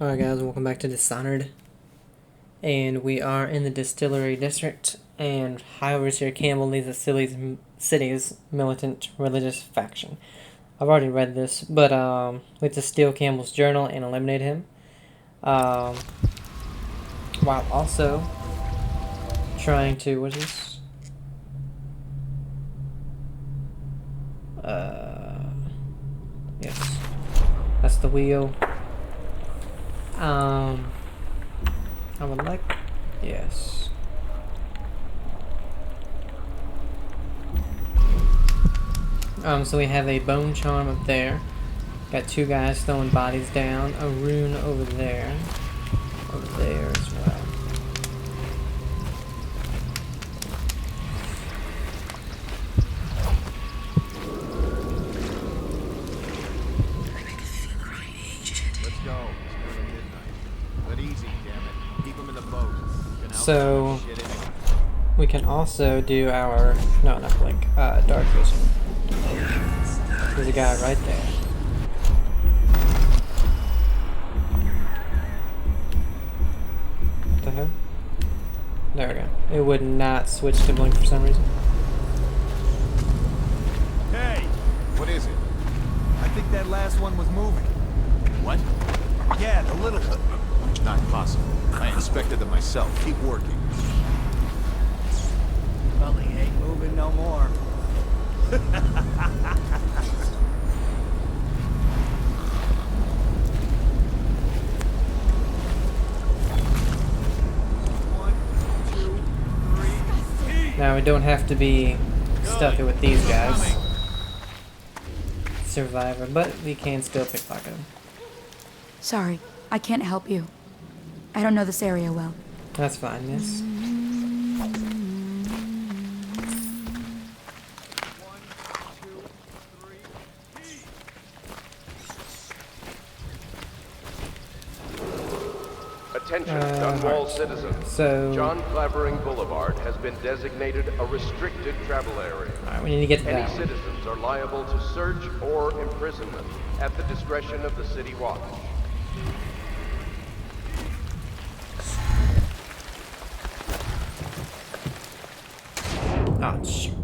Alright guys, welcome back to Dishonored. And we are in the Distillery District, and High Overseer Campbell leads the city's militant religious faction. I've already read this, but we have to steal Campbell's journal and eliminate him. While also trying to, what is this? Yes. That's the wheel. I would like, yes. So we have a bone charm up there. Got two guys throwing bodies down. A rune over there. Over there as well. Let's go. It's nearly midnight. But easy, damn it. Keep them in the boat. So we can also do our not blink, dark vision. There's a guy right there. What the hell? There we go. It would not switch to blink for some reason. Hey! What is it? I think that last one was moving. What? Yeah, the little... Not possible. I inspected them myself. Keep working. Well, he ain't moving no more. Now we don't have to be stuck with these guys. Survivor, but we can still pickpocket them. Sorry, I can't help you. I don't know this area well. That's fine, yes. Attention, Dunwall citizens. So, John Clavering Boulevard has been designated a restricted travel area. alright, we need to get to Any that one. citizens are liable to search or imprisonment at the discretion of the City Watch. Oh, shoot.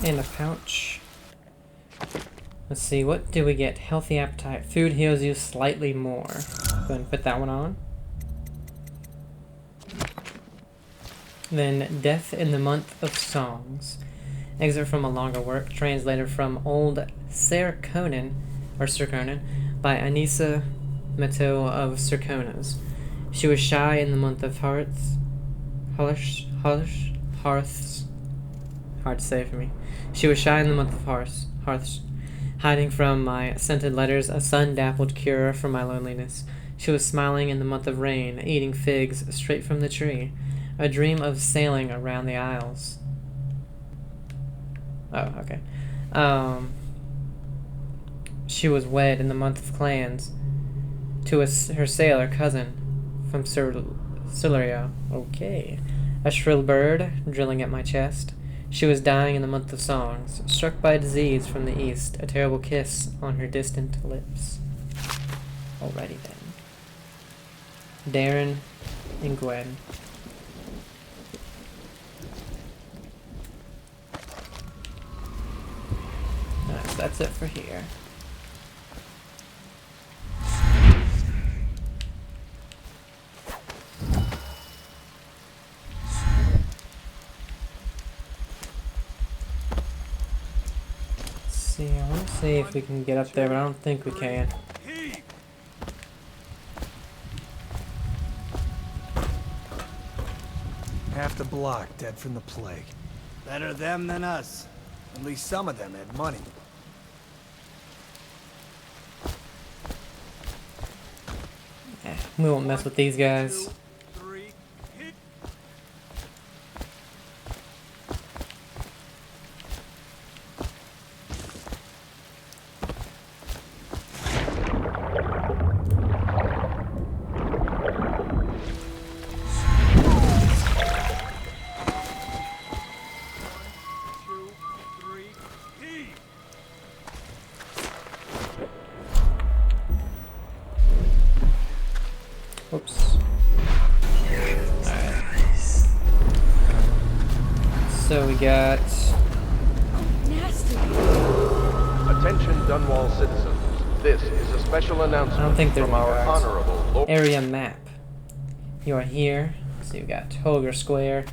In a pouch. Let's see, what do we get? Healthy appetite. Food heals you slightly more. Go ahead and put that one on. Then, Death in the Month of Songs. Excerpt from a longer work, translated from Old Sir Conan by Anissa Mateo of Serconas. She was shy in the month of hearths. Hard to say for me. She was shy in the month of hearths, hiding from my scented letters a sun-dappled cure for my loneliness. She was smiling in the month of rain, eating figs straight from the tree, a dream of sailing around the isles. Oh, okay. She was wed in the month of clans to her sailor cousin from Siluria. Okay. A shrill bird drilling at my chest. She was dying in the month of songs, struck by disease from the east, a terrible kiss on her distant lips. Alrighty then. Darren and Gwen. Alright, so that's it for here. I want to see if we can get up there, but I don't think we can. Half the block dead from the plague. Better them than us. At least some of them had money. We won't mess with these guys. got... Nasty. Attention Dunwall citizens. This is a special announcement I don't think there's from our any guards. honorable Lord. Area map. You are here. So you got Holger Square,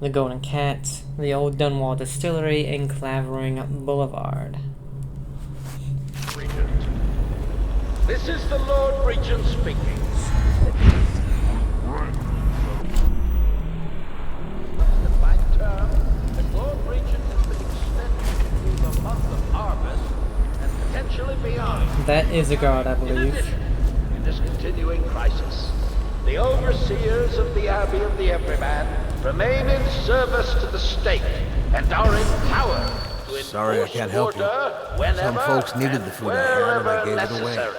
the Golden Cat, the Old Dunwall Distillery, and Clavering Boulevard. Regent. This is the Lord Regent speaking. The defined term, the Lord Regent has been extended through the month of harvest and potentially beyond. That is a guard, I In believe. addition, in this continuing crisis, the overseers of the Abbey of the Everyman remain in service to the state and are empowered to Sorry, I enforce can't help you. order whenever Some folks needed the and food I had, and I wherever gave it away. necessary.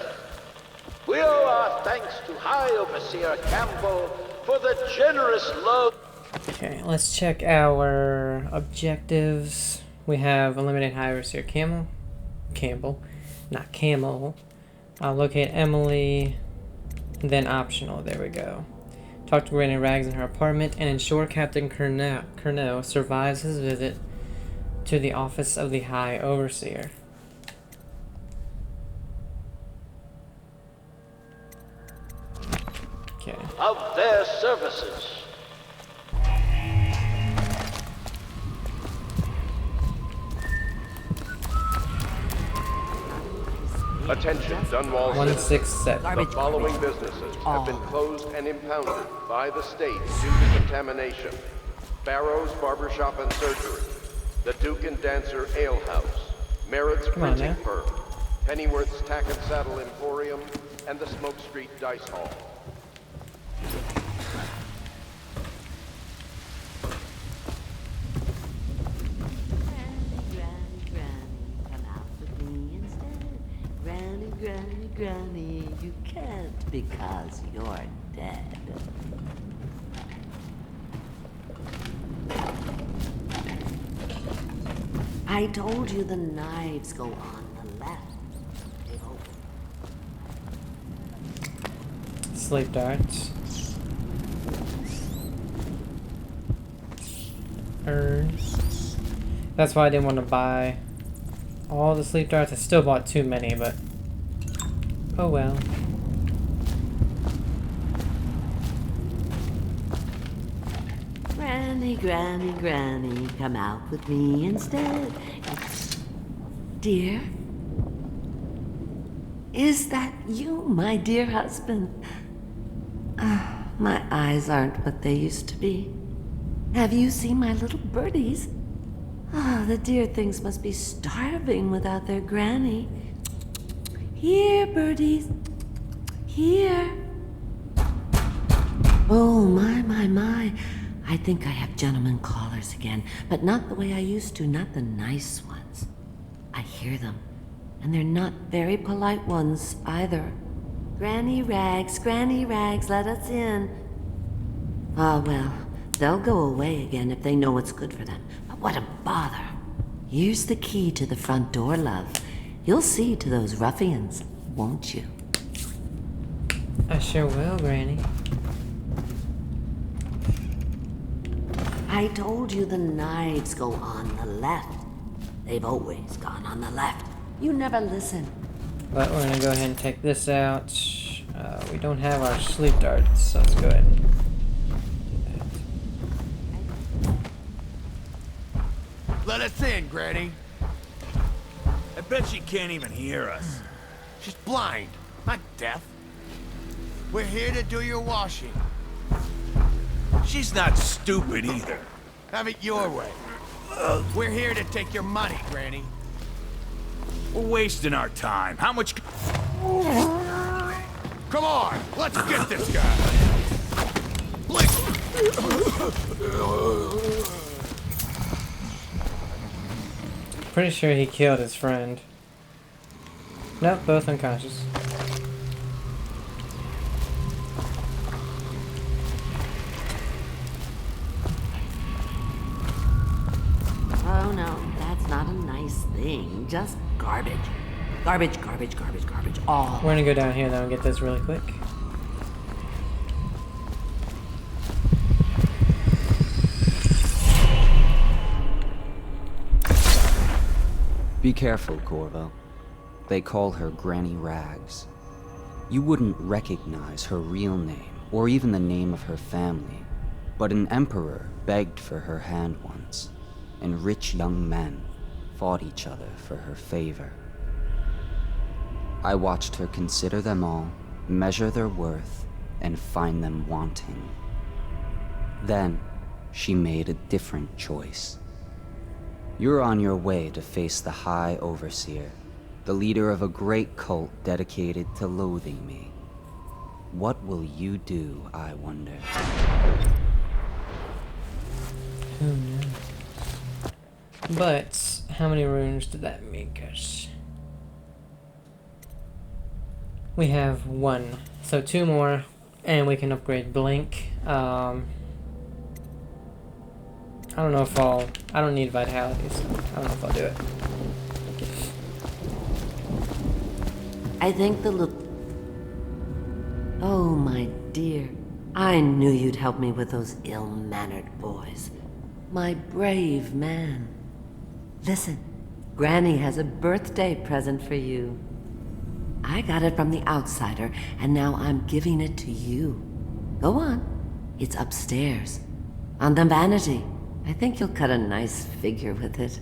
We owe our thanks to High Overseer Campbell for the generous loan. Okay, let's check our objectives. We have eliminate High Overseer Campbell, not Camel. Locate Emily, then optional. There we go. Talk to Granny Rags in her apartment and ensure Captain Curnow survives his visit to the office of the High Overseer. Okay. Of their services. Attention, Dunwall citizens. 167. The following businesses have been closed and impounded by the state due to contamination. Barrow's Barbershop and Surgery, the Duke and Dancer Ale House, Merritt's Come on, Printing man. Firm, Pennyworth's Tack and Saddle Emporium, and the Smoke Street Dice Hall. Granny, you can't because you're dead. I told you the knives go on the left. They open. Sleep darts. Earn. That's why I didn't want to buy all the sleep darts. I still bought too many, but oh well. Granny, come out with me instead. Dear? Is that you, my dear husband? My eyes aren't what they used to be. Have you seen my little birdies? The dear things must be starving without their granny. Here, birdies. Here. Oh, my. I think I have gentlemen callers again, but not the way I used to, not the nice ones. I hear them, and they're not very polite ones either. Granny Rags, let us in. Ah, well, they'll go away again if they know what's good for them. But what a bother. Here's the key to the front door, love. You'll see to those ruffians, won't you? I sure will, Granny. I told you the knives go on the left. They've always gone on the left. You never listen. But we're gonna go ahead and take this out. We don't have our sleep darts, so let's go ahead and do that. Let us in, Granny. I bet she can't even hear us. She's blind, not deaf. We're here to do your washing. She's not stupid either. Have it your way. We're here to take your money, Granny. We're wasting our time. How much? Come on, let's get this guy. Pretty sure he killed his friend. Nope, both unconscious. Oh no, that's not a nice thing. Just garbage. Garbage, all. We're gonna go down here though and get this really quick. Be careful, Corvo. They call her Granny Rags. You wouldn't recognize her real name, or even the name of her family, but an emperor begged for her hand once, and rich young men fought each other for her favor. I watched her consider them all, measure their worth, and find them wanting. Then, she made a different choice. You're on your way to face the High Overseer, the leader of a great cult dedicated to loathing me. What will you do, I wonder? Who knows? But, how many runes did that make us? We have 1, so 2 more, and we can upgrade Blink. I don't know if I don't need Vitality, so I don't know if I'll do it. I think the little... Oh, my dear. I knew you'd help me with those ill-mannered boys. My brave man. Listen, Granny has a birthday present for you. I got it from the outsider, and now I'm giving it to you. Go on. It's upstairs. On the vanity. I think you'll cut a nice figure with it.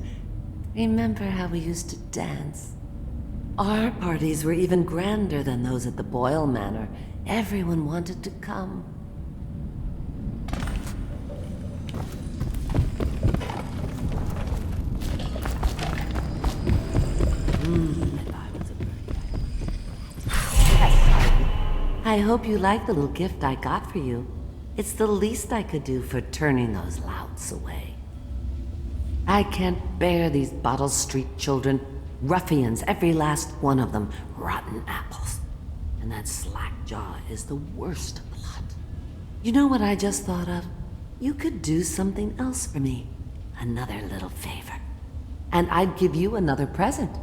Remember how we used to dance? Our parties were even grander than those at the Boyle Manor. Everyone wanted to come. I hope you like the little gift I got for you. It's the least I could do for turning those louts away. I can't bear these Bottle Street children. Ruffians, every last one of them. Rotten apples. And that slack-jaw is the worst lot. You know what I just thought of? You could do something else for me. Another little favor. And I'd give you another present.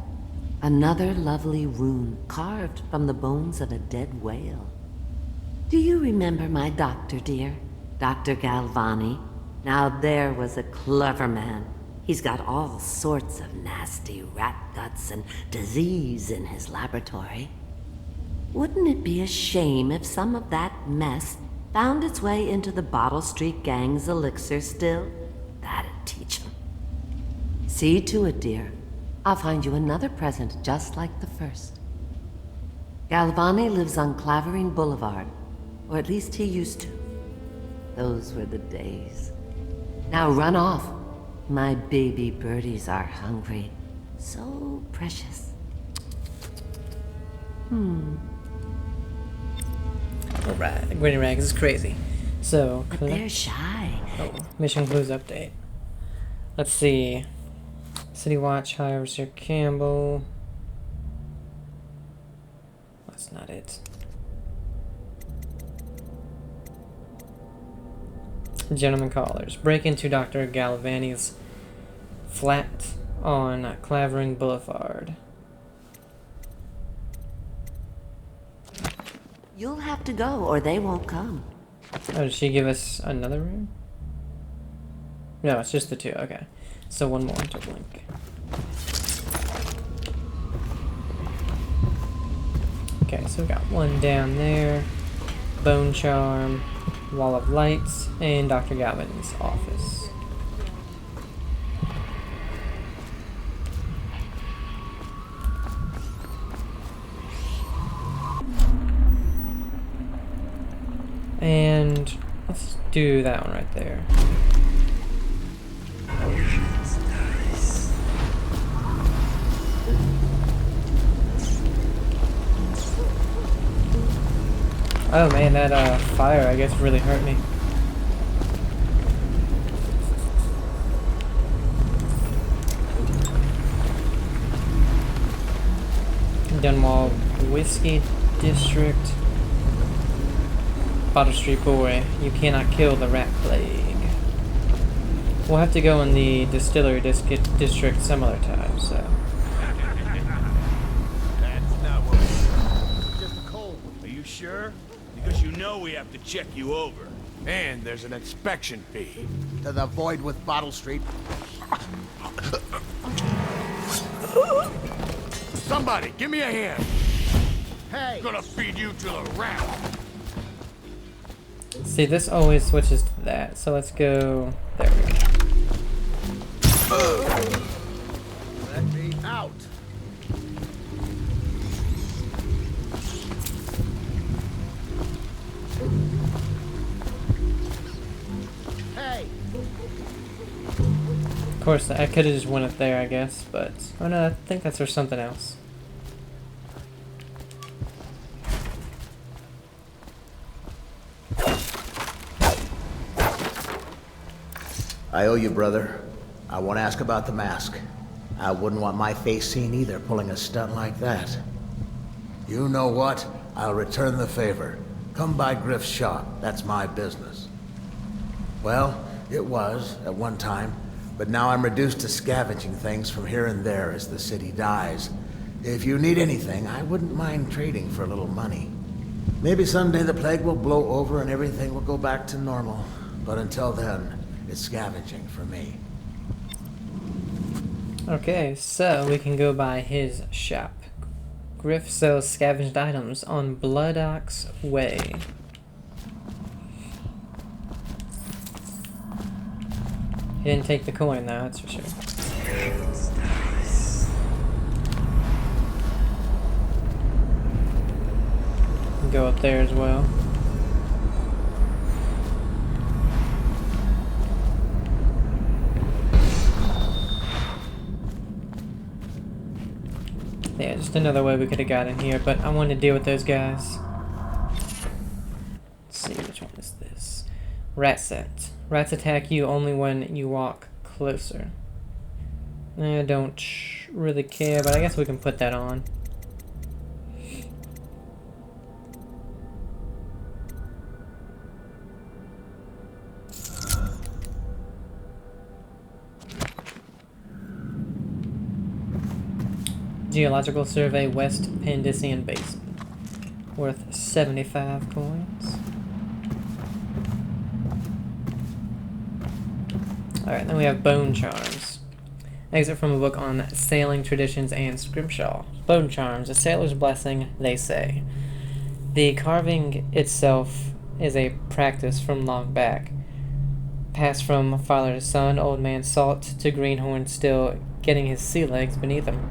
Another lovely rune carved from the bones of a dead whale. Do you remember my doctor, dear? Dr. Galvani? Now there was a clever man. He's got all sorts of nasty rat guts and disease in his laboratory. Wouldn't it be a shame if some of that mess found its way into the Bottle Street Gang's elixir still? That'd teach 'em. See to it, dear. I'll find you another present just like the first. Galvani lives on Clavering Boulevard, or at least he used to. Those were the days. Now run off. My baby birdies are hungry. So precious. Alright, Granny Rags is crazy. So, But they're shy. oh, mission clues update. Let's see. City Watch, High Overseer Campbell. That's not it. Gentlemen callers. Break into Dr. Galvani's flat on Clavering Boulevard. You'll have to go, or they won't come. Oh, did she give us another room? No, it's just the 2. Okay. So 1 more to blink. Okay, so we got 1 down there. Bone Charm, Wall of Lights, and Dr. Galvin's office. And let's do that one right there. Oh man, that fire I guess really hurt me. Dunwall Whiskey District. Bottle Street Boy, you cannot kill the rat plague. We'll have to go in the Distillery District some other time, so. That's not what we... Just a cold. Are you sure? Because you know we have to check you over. And there's an inspection fee. To the void with Bottle Street. Somebody, give me a hand. Hey! I'm gonna feed you to the rat. See, this always switches to that. So let's go. There we go. Let me out! Hey! Of course, I could have just won it there, I guess, but oh no, I think that's for something else. I owe you, brother. I won't ask about the mask. I wouldn't want my face seen either, pulling a stunt like that. You know what? I'll return the favor. Come by Griff's shop. That's my business. Well, it was, at one time, but now I'm reduced to scavenging things from here and there as the city dies. If you need anything, I wouldn't mind trading for a little money. Maybe someday the plague will blow over and everything will go back to normal. But until then, it's scavenging for me. Okay, so we can go by his shop. Griff sells scavenged items on Blood Ox Way. He didn't take the coin though, that's for sure. Go up there as well. Yeah, just another way we could have got in here, but I want to deal with those guys. Let's see, which one is this? Rat scent. Rats attack you only when you walk closer. I don't really care, but I guess we can put that on. Geological Survey West Pandician Basin. Worth 75 coins. Alright, then we have Bone Charms. Exit from a book on sailing traditions and scrimshaw. Bone Charms, a sailor's blessing, they say. The carving itself is a practice from long back. Passed from father to son, old man Salt to Greenhorn still getting his sea legs beneath him.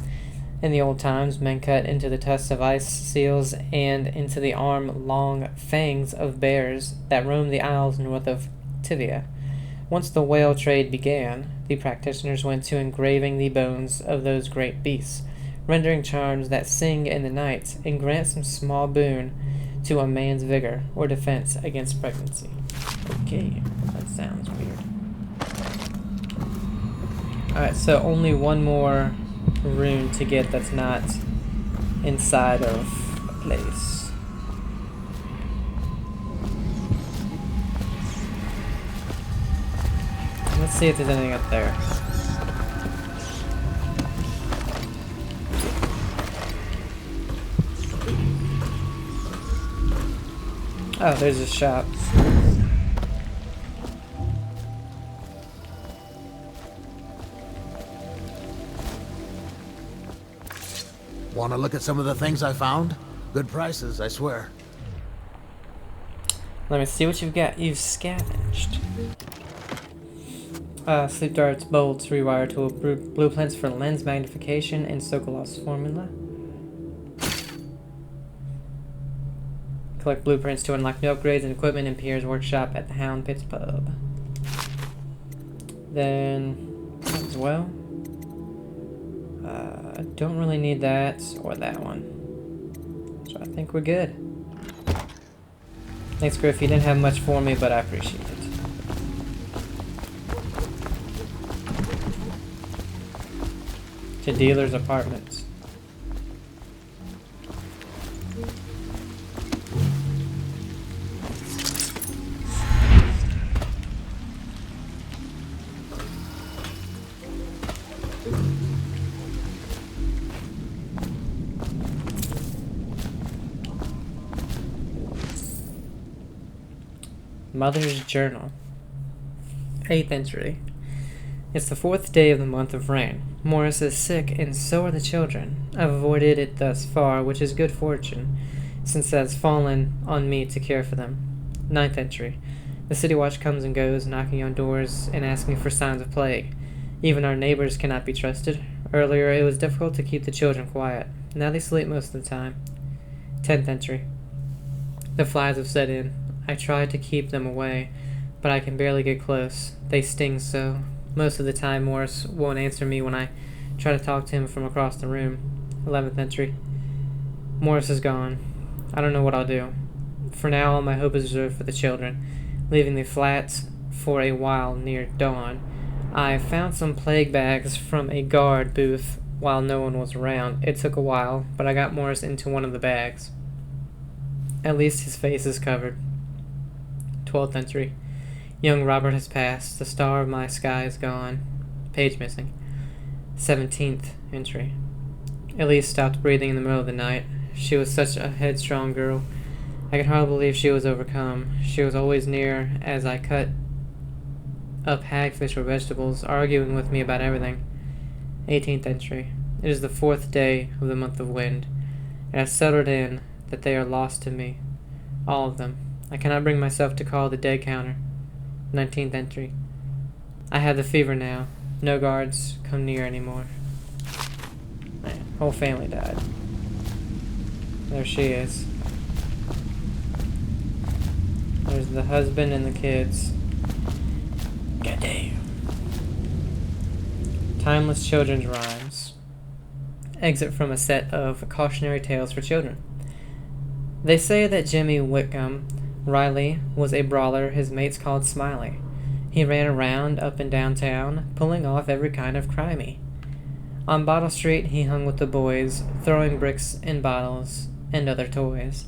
In the old times, men cut into the tusks of ice seals and into the arm-long fangs of bears that roamed the isles north of Tivia. Once the whale trade began, the practitioners went to engraving the bones of those great beasts, rendering charms that sing in the night and grant some small boon to a man's vigor or defense against pregnancy. Okay, that sounds weird. Alright, so only one more rune to get that's not inside of a place. Let's see if there's anything up there. Oh, there's a shop. Want to look at some of the things I found? Good prices, I swear. Let me see what you've got. You've scavenged. Sleep darts, bolts, rewire tool, blueprints for lens magnification, and Sokolov's formula. Collect blueprints to unlock new upgrades and equipment in Pierre's workshop at the Hound Pits pub. Then, as well. I don't really need that or that one. So I think we're good. Thanks, Griff. You didn't have much for me, but I appreciate it. To dealer's apartments. Mother's Journal. 8th entry. It's the 4th day of the month of rain. Morris is sick, and so are the children. I've avoided it thus far, which is good fortune, since it has fallen on me to care for them. 9th entry. The city watch comes and goes, knocking on doors and asking for signs of plague. Even our neighbors cannot be trusted. Earlier, it was difficult to keep the children quiet. Now they sleep most of the time. 10th entry. The flies have set in. I try to keep them away, but I can barely get close. They sting so. Most of the time, Morris won't answer me when I try to talk to him from across the room. 11th entry. Morris is gone. I don't know what I'll do. For now, all my hope is reserved for the children. Leaving the flats for a while near dawn, I found some plague bags from a guard booth while no one was around. It took a while, but I got Morris into one of the bags. At least his face is covered. 12th entry. Young Robert has passed. The star of my sky is gone. Page missing. 17th entry. Elise stopped breathing in the middle of the night. She was such a headstrong girl. I can hardly believe she was overcome. She was always near as I cut up hagfish or vegetables, arguing with me about everything. 18th entry. It is the 4th day of the month of wind. It has settled in that they are lost to me. All of them. I cannot bring myself to call the dead counter. 19th entry. I have the fever now. No guards come near anymore. Man, whole family died. There she is. There's the husband and the kids. Goddamn. Timeless children's rhymes. Exit from a set of cautionary tales for children. They say that Jimmy Whitcomb Riley was a brawler his mates called Smiley. He ran around up and down town, pulling off every kind of crimey. On Bottle Street he hung with the boys, throwing bricks and bottles and other toys.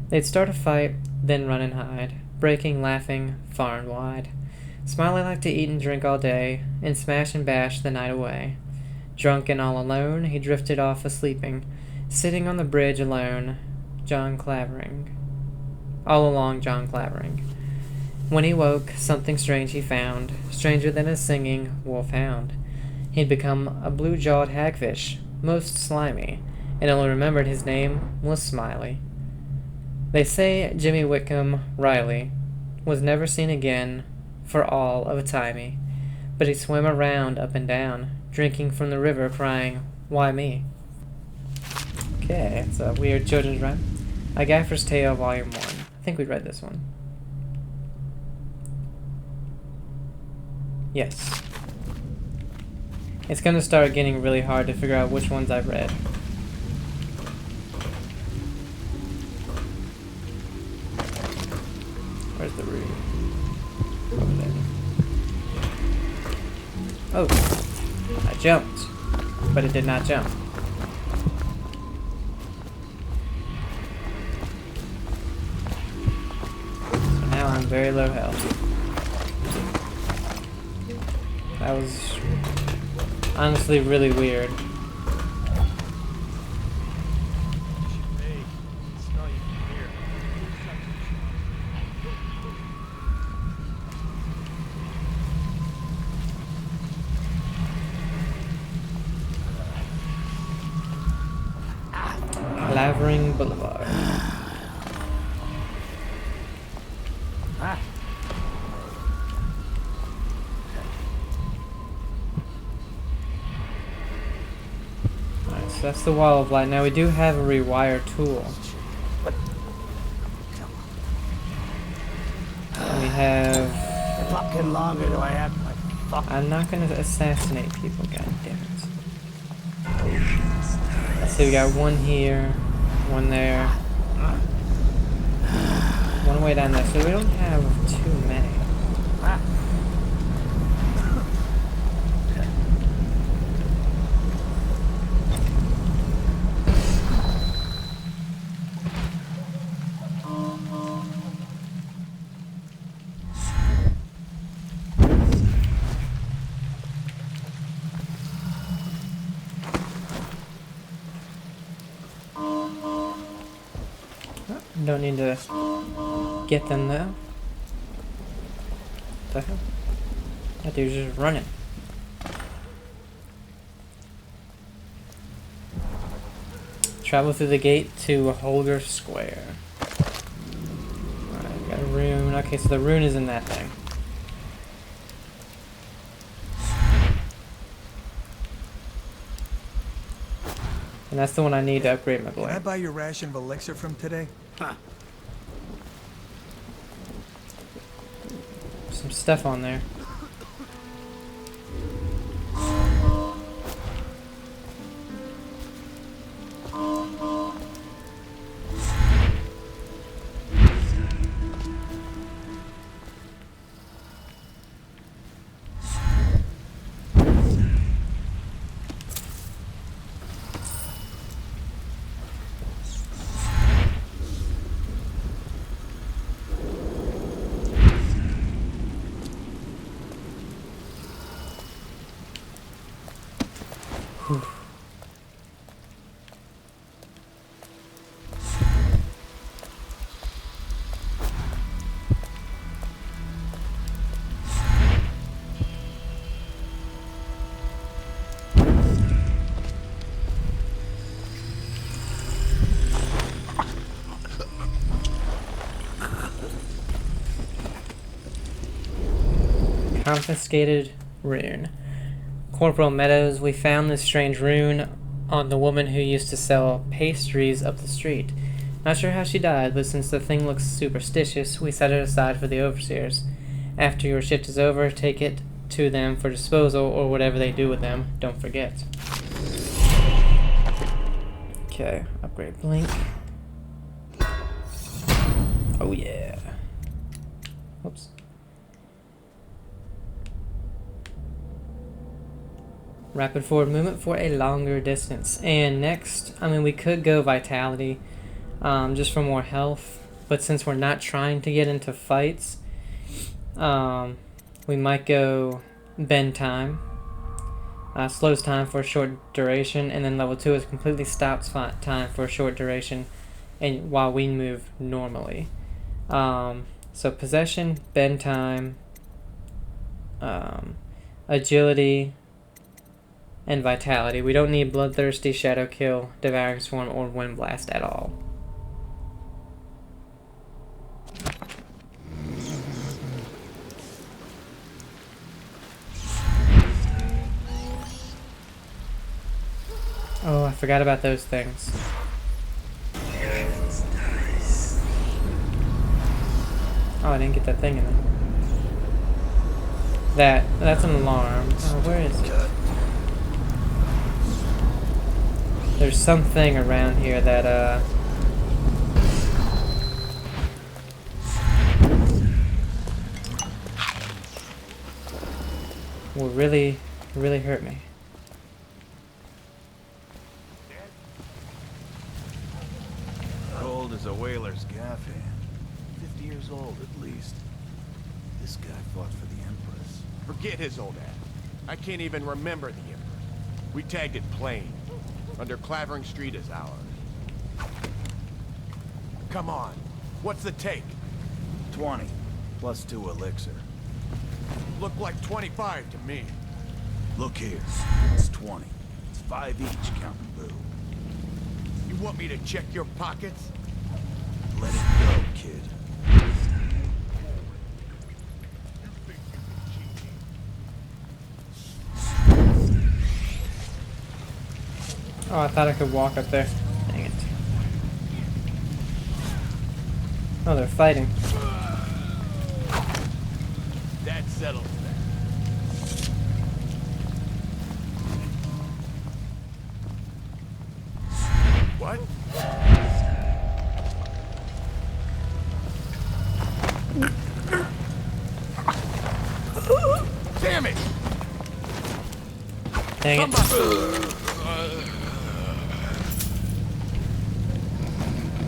They'd start a fight, then run and hide, breaking, laughing, far and wide. Smiley liked to eat and drink all day, and smash and bash the night away. Drunk and all alone, he drifted off a-sleeping, sitting on the bridge alone, John Clavering. All along John Clavering. When he woke, something strange he found, stranger than a singing wolf-hound. He'd become a blue-jawed hagfish, most slimy, and only remembered his name was Smiley. They say Jimmy Whitcomb Riley was never seen again for all of a timey, but he swam around up and down, drinking from the river, crying, "Why me?" Okay, it's a weird children's rhyme. A Gaffer's Tale, Volume 1. I think we read this one. Yes. It's gonna start getting really hard to figure out which ones I've read. Where's the root? Over there. Oh! I jumped, but it did not jump. So now I'm very low health. That was honestly really weird. Clavering Boulevard. Alright, so that's the wall of light. Now we do have a rewire tool. And we have... Fucking longer do I have my fuck? I'm not gonna assassinate people, goddammit. So we got one here, one there, one way down there. So we don't have too many. Don't need to get them though. What the hell? That dude's just running. Travel through the gate to Holger Square. Alright, got a rune. Okay, so the rune is in that thing. And that's the one I need to upgrade my Can I blade. buy your ration of elixir from today? Some stuff on there. Confiscated rune. Corporal Meadows, we found this strange rune on the woman who used to sell pastries up the street. Not sure how she died, but since the thing looks superstitious, we set it aside for the overseers. After your shift is over, take it to them for disposal or whatever they do with them. Don't forget. Okay, upgrade blink. Oh yeah. Oops. Rapid forward movement for a longer distance. And next, I mean, we could go vitality, just for more health. But since we're not trying to get into fights, we might go bend time. Slows time for a short duration, and then level 2 is completely stops time for a short duration, and while we move normally. So possession, bend time, agility, and vitality. We don't need bloodthirsty, shadow kill, devouring swarm, or wind blast at all. Oh, I forgot about those things. Oh, I didn't get that thing in there. That's an alarm. Oh, where is it? There's something around here that, will really hurt me. Cold as a whaler's gaff hand. 50 years old at least. This guy fought for the Empress. Forget his old ass. I can't even remember the Empress. We tagged it plain. Under Clavering Street is ours. Come on. What's the take? 20, plus 2 elixir. Look like 25 to me. Look here, it's 20. It's 5 each, counting Boo. You want me to check your pockets? Let it go, kid. Oh, I thought I could walk up there. Dang it. Oh, they're fighting. That settles that. What? Damn it! Dang it.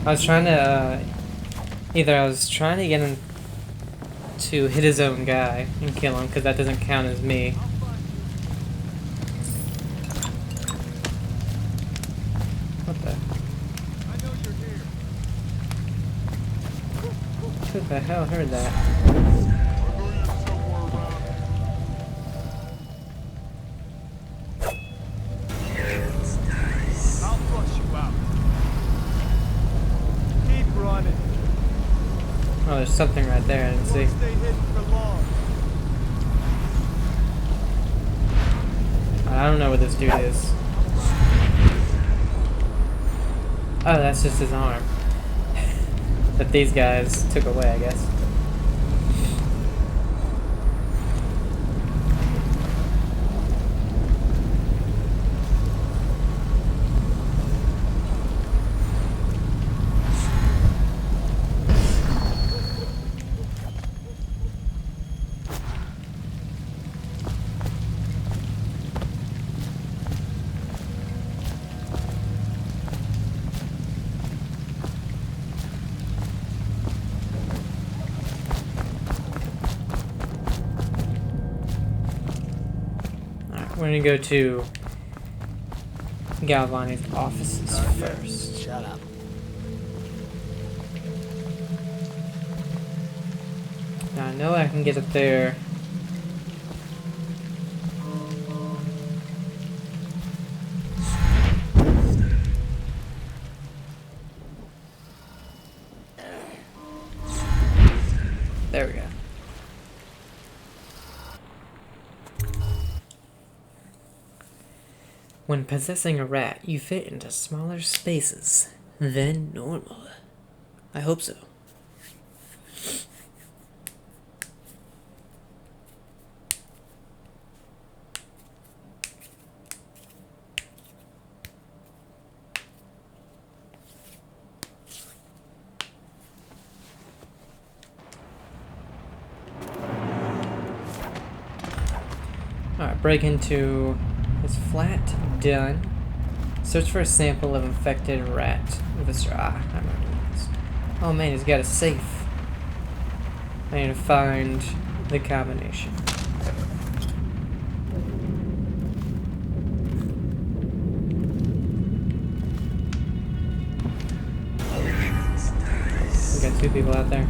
I was trying to, either I was trying to get him to hit his own guy and kill him, because that doesn't count as me. What the? Who the hell heard that? I'll flush you out. Oh, there's something right there. I didn't see. Stay hidden for long. I don't know what this dude is. Oh, that's just his arm. That these guys took away, I guess. We're gonna go to Galvani's offices first. Shut up. Now I know I can get up there. There we go. When possessing a rat, you fit into smaller spaces than normal. I hope so. Alright, break into his flat. Done. Search for a sample of infected rat. I remember this. Oh man, he's got a safe. I need to find the combination. We got two people out there.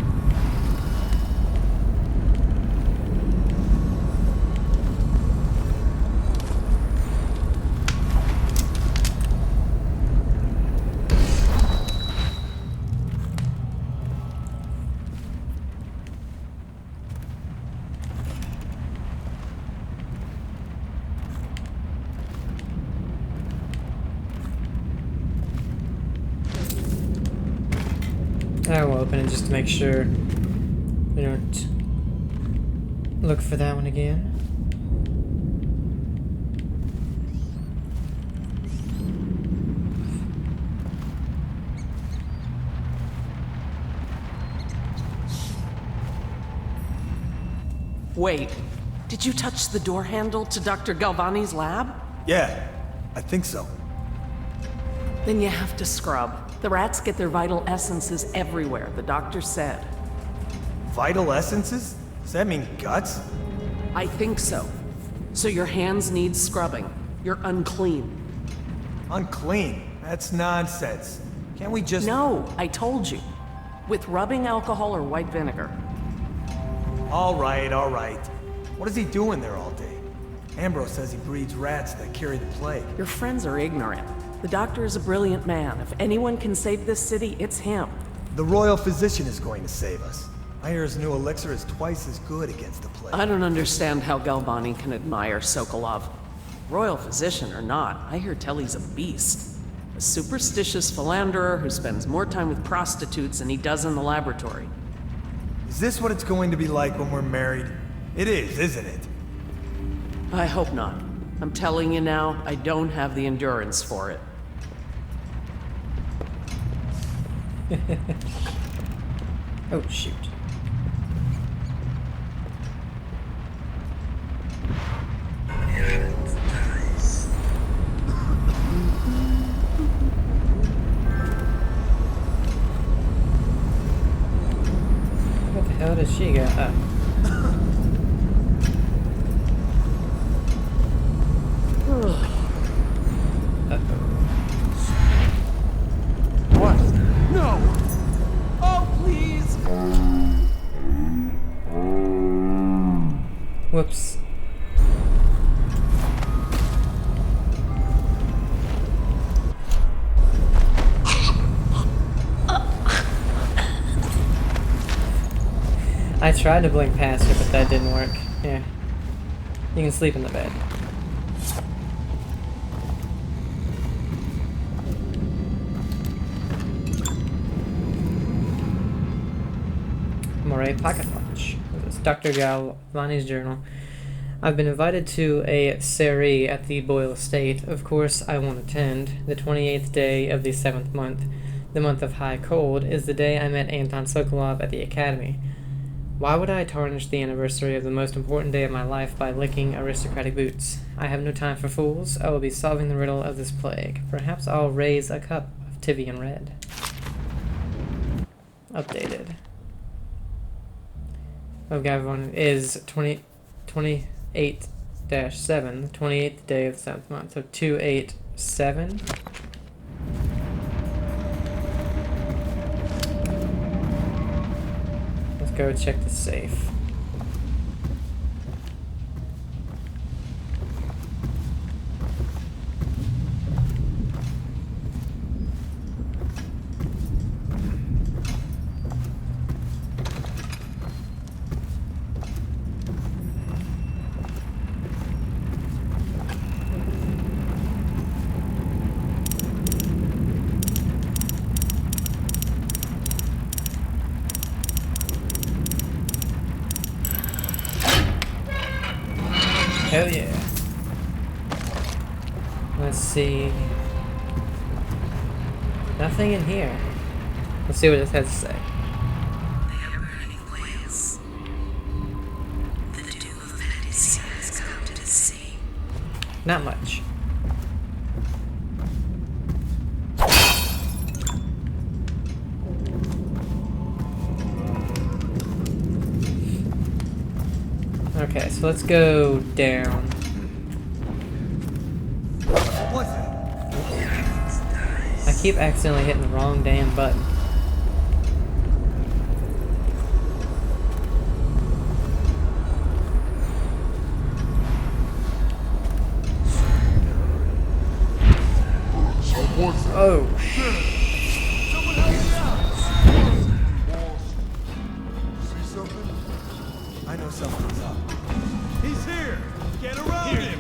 I will open it just to make sure we don't look for that one again. Wait, did you touch the door handle to Dr. Galvani's lab? Yeah, I think so. Then you have to scrub. The rats get their vital essences everywhere, the doctor said. Vital essences? Does that mean guts? I think so. So your hands need scrubbing. You're unclean. Unclean? That's nonsense. Can't we just... No, I told you. With rubbing alcohol or white vinegar. All right, all right. What is he doing there all day? Ambrose says he breeds rats that carry the plague. Your friends are ignorant. The doctor is a brilliant man. If anyone can save this city, it's him. The royal physician is going to save us. I hear his new elixir is twice as good against the plague. I don't understand how Galvani can admire Sokolov. Royal physician or not, I hear tell he's a beast. A superstitious philanderer who spends more time with prostitutes than he does in the laboratory. Is this what it's going to be like when we're married? It is, isn't it? I hope not. I'm telling you now, I don't have the endurance for it. Oh, shoot. What the hell does she got? Oh. What? No! Oh, please! Whoops. I tried to blink past it, but that didn't work. Yeah. You can sleep in the bed. Moray Pocket Watch. This is Dr. Galvani's journal. I've been invited to a soiree at the Boyle estate. Of course, I won't attend. The 28th day of the 7th month, the month of high cold, is the day I met Anton Sokolov at the academy. Why would I tarnish the anniversary of the most important day of my life by licking aristocratic boots? I have no time for fools. I will be solving the riddle of this plague. Perhaps I'll raise a cup of Tivian Red. Updated. Of Gavon is 28-7, the 28th day of the 7th month. So 287. Let's go check the safe. Hell yeah. Let's see. Nothing in here. Let's see what this has to say. Not much. Okay, so let's go down. What's it? I keep accidentally hitting the wrong damn button. Oh, Someone help me out! See something? I know something's up. He's here! Get around him!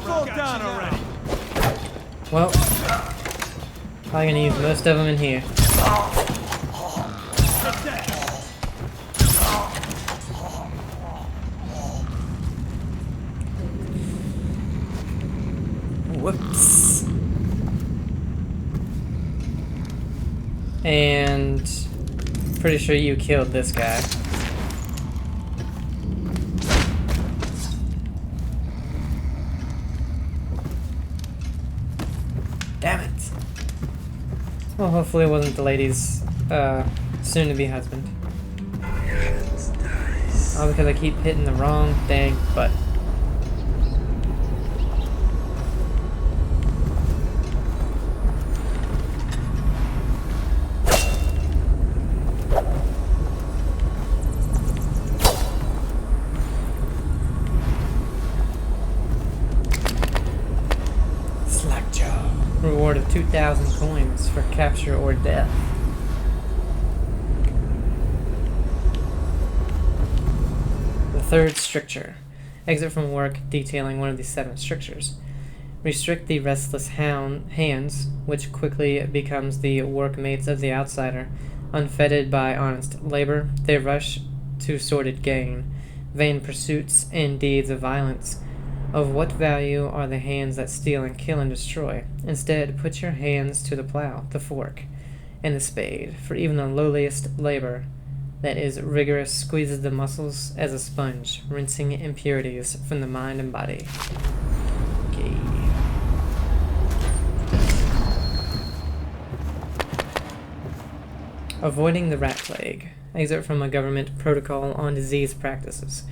Fall down already! well. Probably gonna use most of them in here. Whoops. And pretty sure you killed this guy. Damn it. Well, hopefully it wasn't the lady's soon-to-be husband. All because I keep hitting the wrong dang button. Reward of 2,000 coins for capture or death. The third stricture. Exit from work detailing one of these 7 strictures. Restrict the restless hands, which quickly becomes the workmates of the outsider. Unfettered by honest labor, they rush to sordid gain, vain pursuits, and deeds of violence. Of what value are the hands that steal and kill and destroy? Instead, put your hands to the plow, the fork, and the spade, for even the lowliest labor that is rigorous squeezes the muscles as a sponge, rinsing impurities from the mind and body. Okay. Avoiding the rat plague. Excerpt from a government protocol on disease practices.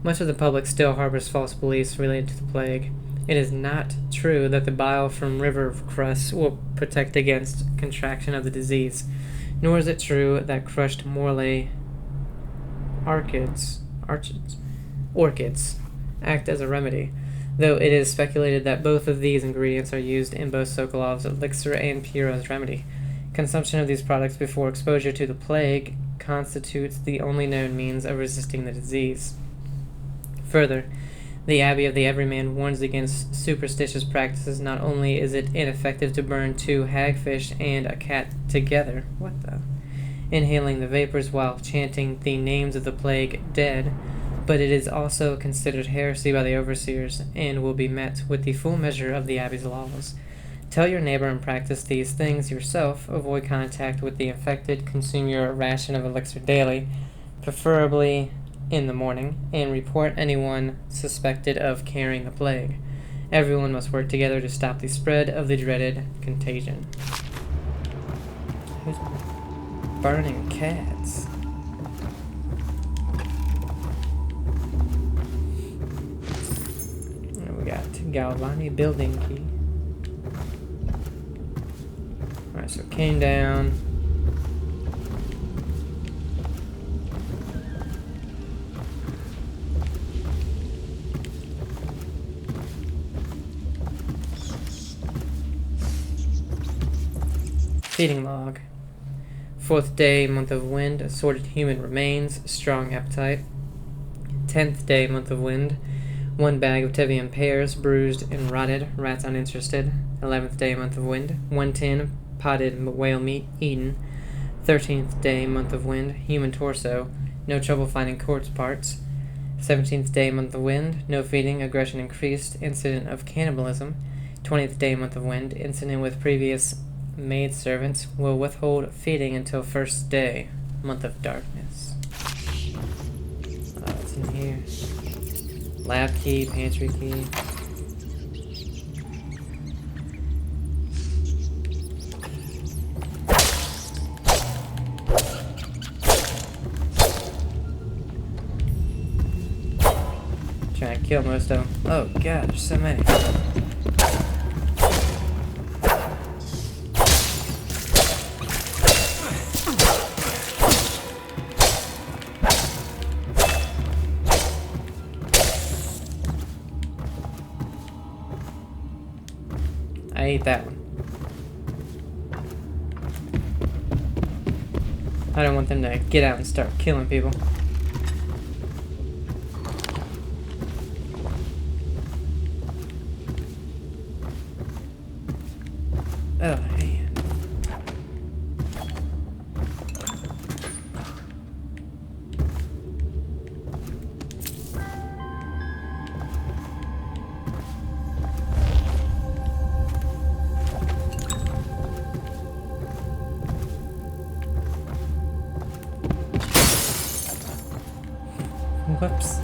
Much of the public still harbors false beliefs related to the plague. It is not true that the bile from river crusts will protect against contraction of the disease, nor is it true that crushed morley orchids act as a remedy, though it is speculated that both of these ingredients are used in both Sokolov's elixir and Piero's remedy. Consumption of these products before exposure to the plague constitutes the only known means of resisting the disease. Further, the Abbey of the Everyman warns against superstitious practices. Not only is it ineffective to burn 2 hagfish and a cat together, inhaling the vapors while chanting the names of the plague dead, but it is also considered heresy by the overseers and will be met with the full measure of the Abbey's laws. Tell your neighbor and practice these things yourself. Avoid contact with the infected. Consume your ration of elixir daily, preferably in the morning, and report anyone suspected of carrying the plague. Everyone must work together to stop the spread of the dreaded contagion. Who's burning cats? And we got Galvani building key. Alright, so came down. Feeding log. 4th day, month of wind, assorted human remains, strong appetite. 10th day, month of wind, 1 bag of Tevian pears, bruised and rotted, rats uninterested. 11th day, month of wind, 1 tin, potted whale meat, eaten. 13th day, month of wind, human torso, no trouble finding corpse parts. 17th day, month of wind, no feeding, aggression increased, incident of cannibalism. 20th day, month of wind, incident with previous maid servants, will withhold feeding until 1st day, month of darkness. What's in here? Lab key, pantry key. Trying to kill most of them. Oh god, there's so many. I ate that one. I don't want them to get out and start killing people. Oh, man. Whoops.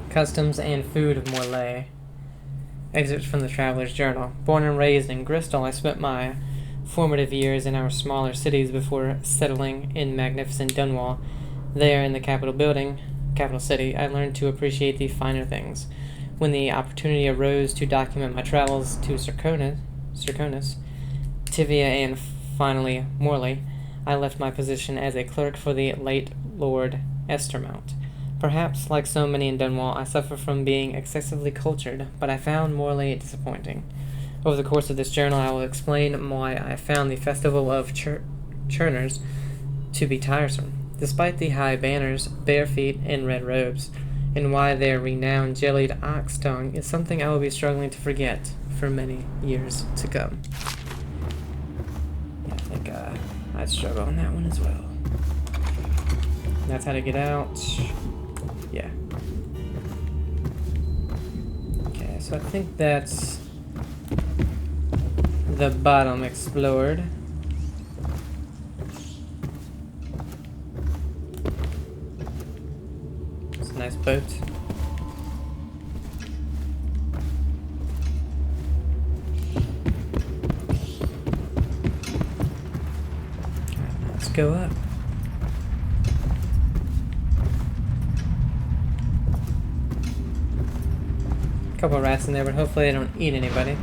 Customs and food of Morlaix. Excerpts from the Traveler's Journal. Born and raised in Bristol, I spent my formative years in our smaller cities before settling in magnificent Dunwall. There, in the capital city, I learned to appreciate the finer things. When the opportunity arose to document my travels to Serconis, Tivia, and finally Morley, I left my position as a clerk for the late Lord Estermount. Perhaps, like so many in Dunwall, I suffer from being excessively cultured, but I found Morley disappointing. Over the course of this journal, I will explain why I found the Festival of Churners to be tiresome, despite the high banners, bare feet, and red robes, and why their renowned jellied ox tongue is something I will be struggling to forget for many years to come. Yeah, I think I'd struggle on that one as well. That's how to get out. Yeah. Okay, so I think that's the bottom explored. It's a nice boat. Alright, let's go up. Couple rats in there, but hopefully they don't eat anybody.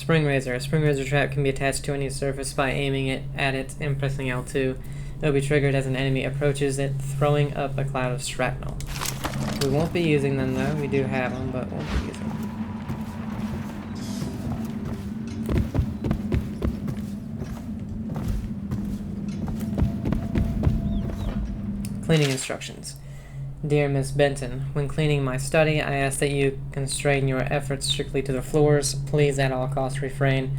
Spring Razor. A Spring Razor trap can be attached to any surface by aiming it at it and pressing L2. It will be triggered as an enemy approaches it, throwing up a cloud of shrapnel. We won't be using them though. We do have them, but won't be using them. Cleaning instructions. Dear Miss Benton, when cleaning my study, I ask that you constrain your efforts strictly to the floors. Please at all costs refrain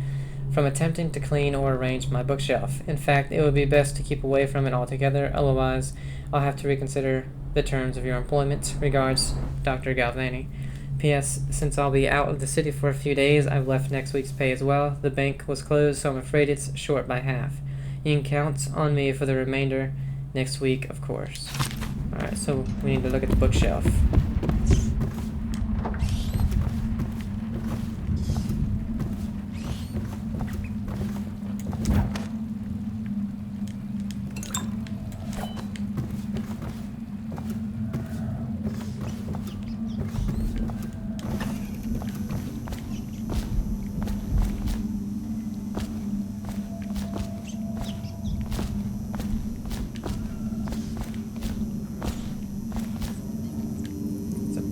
from attempting to clean or arrange my bookshelf. In fact, it would be best to keep away from it altogether, otherwise I'll have to reconsider the terms of your employment. Regards, Dr. Galvani. P.S. Since I'll be out of the city for a few days, I've left next week's pay as well. The bank was closed, so I'm afraid it's short by half. You can count on me for the remainder next week, of course. Alright, so we need to look at the bookshelf.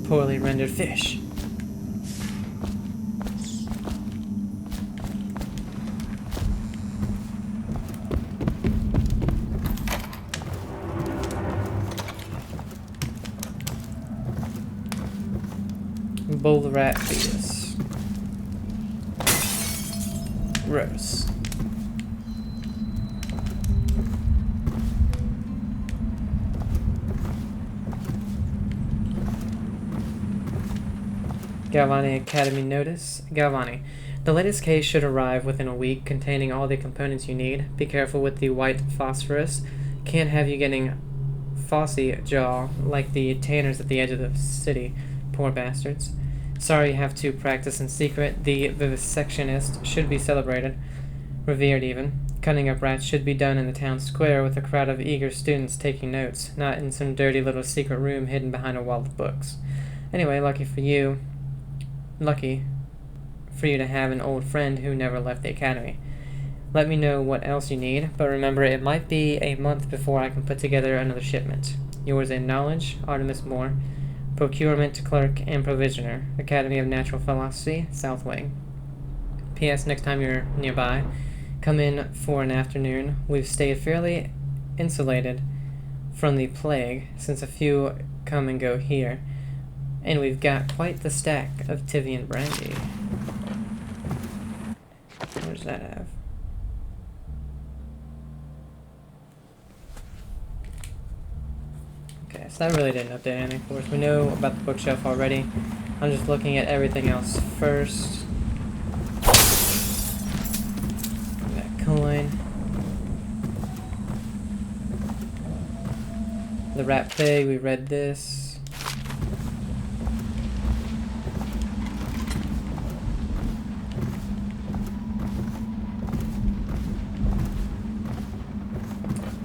Poorly rendered fish. Bull rat fetus. Gross. Galvani Academy notice. Galvani. The latest case should arrive within a week, containing all the components you need. Be careful with the white phosphorus. Can't have you getting phossy jaw like the tanners at the edge of the city. Poor bastards. Sorry you have to practice in secret. The vivisectionist should be celebrated. Revered even. Cutting up rats should be done in the town square with a crowd of eager students taking notes, not in some dirty little secret room hidden behind a wall of books. Anyway, lucky for you to have an old friend who never left the academy. Let me know what else you need, but remember it might be a month before I can put together another shipment. Yours in knowledge, Artemis Moore, Procurement Clerk and Provisioner, Academy of Natural Philosophy, South Wing. P.S. Next time you're nearby, come in for an afternoon. We've stayed fairly insulated from the plague since a few come and go here. And we've got quite the stack of Tivian brandy. What does that have? Okay, so that really didn't update anything for us. We know about the bookshelf already. I'm just looking at everything else first. That coin. The rat plague, we read this.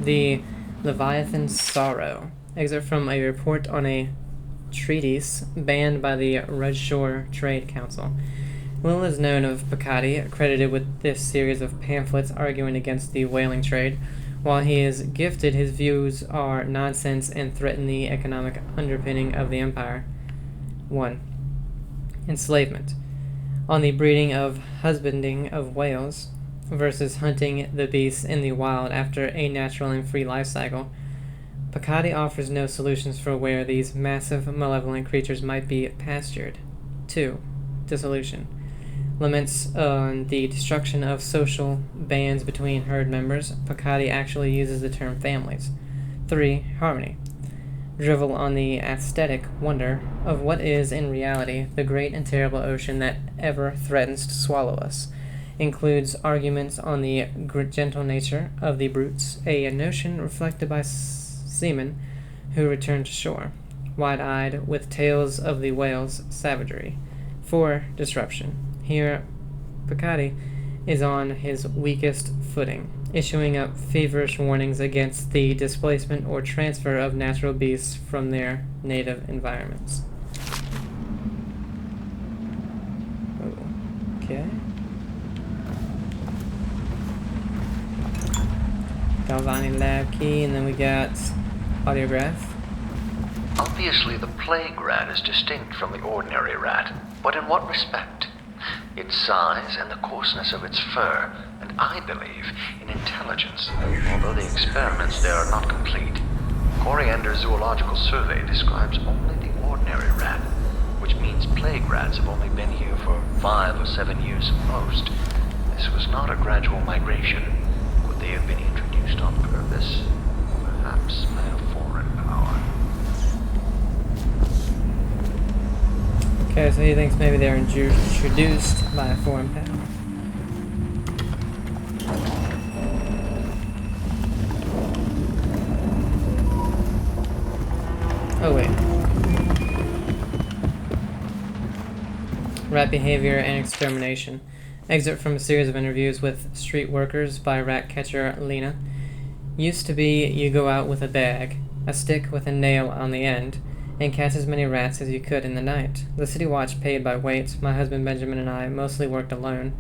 The Leviathan's Sorrow. Excerpt from a report on a treatise banned by the Red Shore Trade Council. Little is known of Picardi, credited with this series of pamphlets arguing against the whaling trade. While he is gifted, his views are nonsense and threaten the economic underpinning of the empire. 1. Enslavement. On the breeding of husbanding of whales versus hunting the beasts in the wild after a natural and free life cycle. Picardi offers no solutions for where these massive, malevolent creatures might be pastured. 2. Dissolution. Laments on the destruction of social bands between herd members. Picardi actually uses the term families. 3. Harmony. Drivel on the aesthetic wonder of what is in reality the great and terrible ocean that ever threatens to swallow us. Includes arguments on the gentle nature of the brutes, a notion reflected by seamen who return to shore, wide-eyed with tales of the whale's savagery. 4. Disruption. Here, Picardi is on his weakest footing, issuing up feverish warnings against the displacement or transfer of natural beasts from their native environments. Oh, okay. Bonnie lab key, and then we got audiograph. Obviously, the plague rat is distinct from the ordinary rat, but in what respect? Its size and the coarseness of its fur, and I believe in intelligence, although the experiments there are not complete. Coriander Zoological Survey describes only the ordinary rat, which means plague rats have only been here for 5 or 7 years at most. This was not a gradual migration. Could they have been introduced on purpose? Perhaps by a foreign power. Okay, so he thinks maybe they're introduced by a foreign power. Oh wait. Rat behavior and extermination. Excerpt from a series of interviews with street workers by rat catcher Lena. Used to be you go out with a bag, a stick with a nail on the end, and catch as many rats as you could in the night. The city watch paid by weight. My husband Benjamin and I mostly worked alone,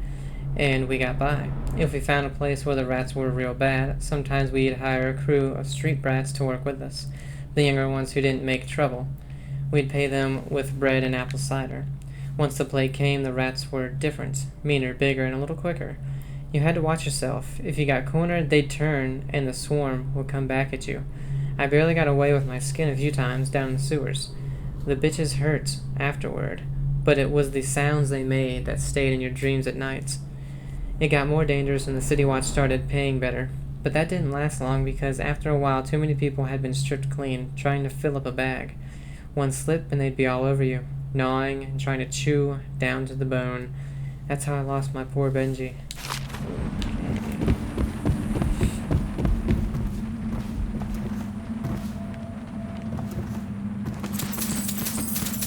and we got by. If we found a place where the rats were real bad, sometimes we'd hire a crew of street brats to work with us, the younger ones who didn't make trouble. We'd pay them with bread and apple cider. Once the plague came, the rats were different, meaner, bigger, and a little quicker. You had to watch yourself. If you got cornered, they'd turn, and the swarm would come back at you. I barely got away with my skin a few times down in the sewers. The bitches hurt afterward, but it was the sounds they made that stayed in your dreams at night. It got more dangerous when the city watch started paying better, but that didn't last long because after a while too many people had been stripped clean, trying to fill up a bag. One slip and they'd be all over you, gnawing and trying to chew down to the bone. That's how I lost my poor Benji.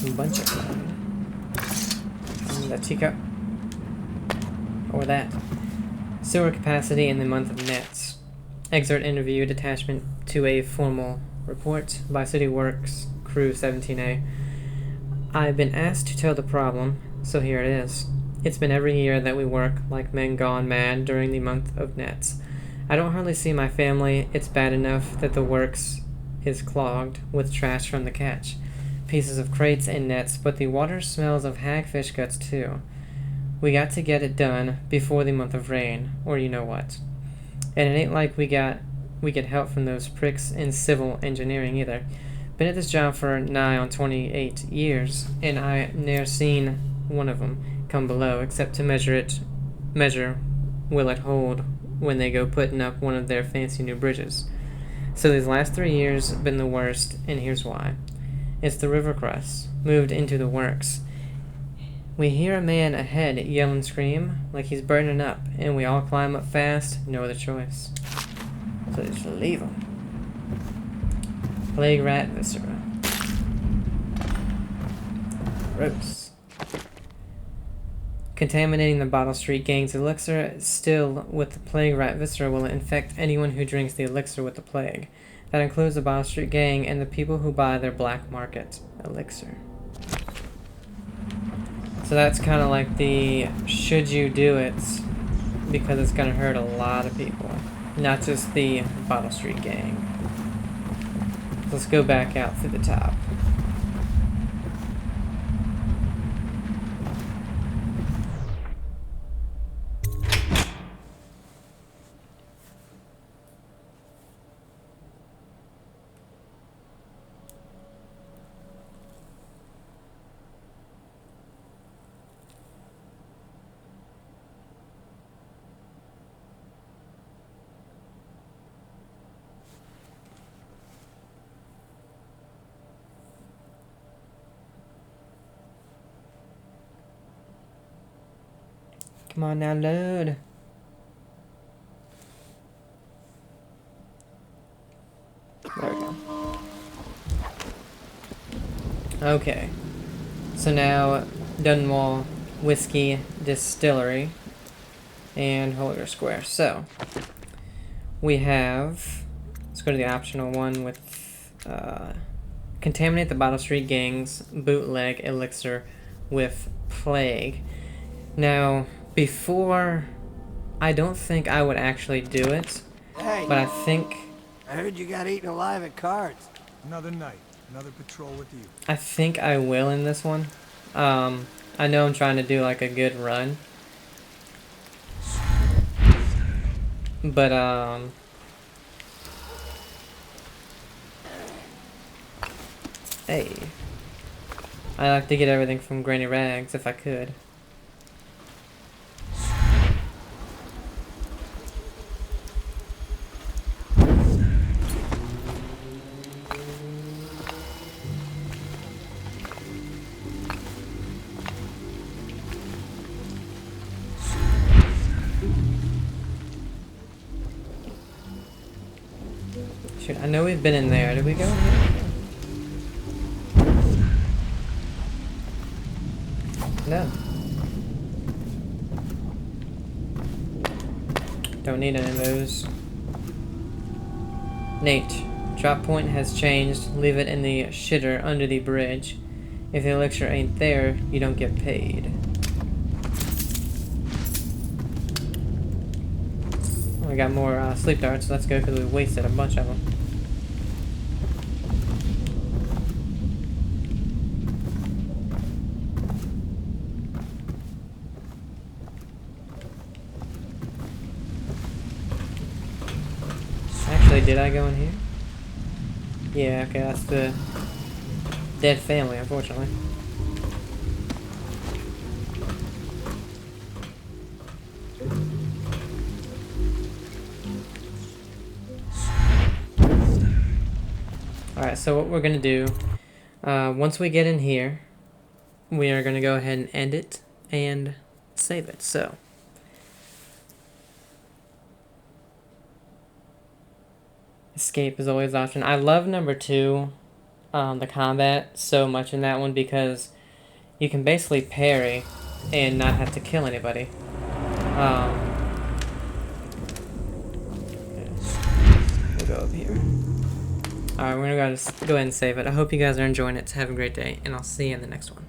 A bunch of them. The teacup. Or that. Sewer capacity in the month of nets. Excerpt interview detachment to a formal report by City Works Crew 17A. I've been asked to tell the problem, so here it is. It's been every year that we work like men gone mad during the month of nets. I don't hardly see my family. It's bad enough that the works is clogged with trash from the catch. Pieces of crates and nets, but the water smells of hagfish guts too. We got to get it done before the month of rain, or you know what. And it ain't like we get help from those pricks in civil engineering either. Been at this job for nigh on 28 years, and I ne'er seen one of 'em come below, except to measure will it hold when they go putting up one of their fancy new bridges. So these last 3 years been the worst, and here's why. It's the river crust, moved into the works. We hear a man ahead yell and scream like he's burning up, and we all climb up fast, no other choice. So just leave him. Plague rat viscera. Gross. Contaminating the Bottle Street Gang's elixir, still with the plague rat viscera will infect anyone who drinks the elixir with the plague. That includes the Bottle Street Gang and the people who buy their black market elixir. So that's kind of like the should you do it, because it's going to hurt a lot of people, not just the Bottle Street Gang. Let's go back out through the top. Come on now, load. There we go. Okay. So now, Dunwall Whiskey Distillery and Holger Square. So, we have, let's go to the optional one with, contaminate the Bottle Street Gang's bootleg elixir with plague. Now, before, I don't think I would actually do it, Hey, But I think I heard you got eaten alive at cards. Another night, another patrol with you. I will in this one. I know I'm trying to do like a good run. But hey. I like to get everything from Granny Rags if I could. Shoot, I know we've been in there. Did we go in here? No. Don't need any of those. Nate, drop point has changed. Leave it in the shitter under the bridge. If the elixir ain't there, you don't get paid. We got more sleep darts. Let's go because we wasted a bunch of them. Actually, did I go in here? Yeah, okay, that's the dead family, unfortunately. Alright, so what we're gonna do, once we get in here, we are gonna go ahead and end it and save it, so. Escape is always an option. I love number 2, the combat, so much in that one because you can basically parry and not have to kill anybody. We'll go up here. Alright, we're gonna go ahead and save it. I hope you guys are enjoying it. Have a great day, and I'll see you in the next one.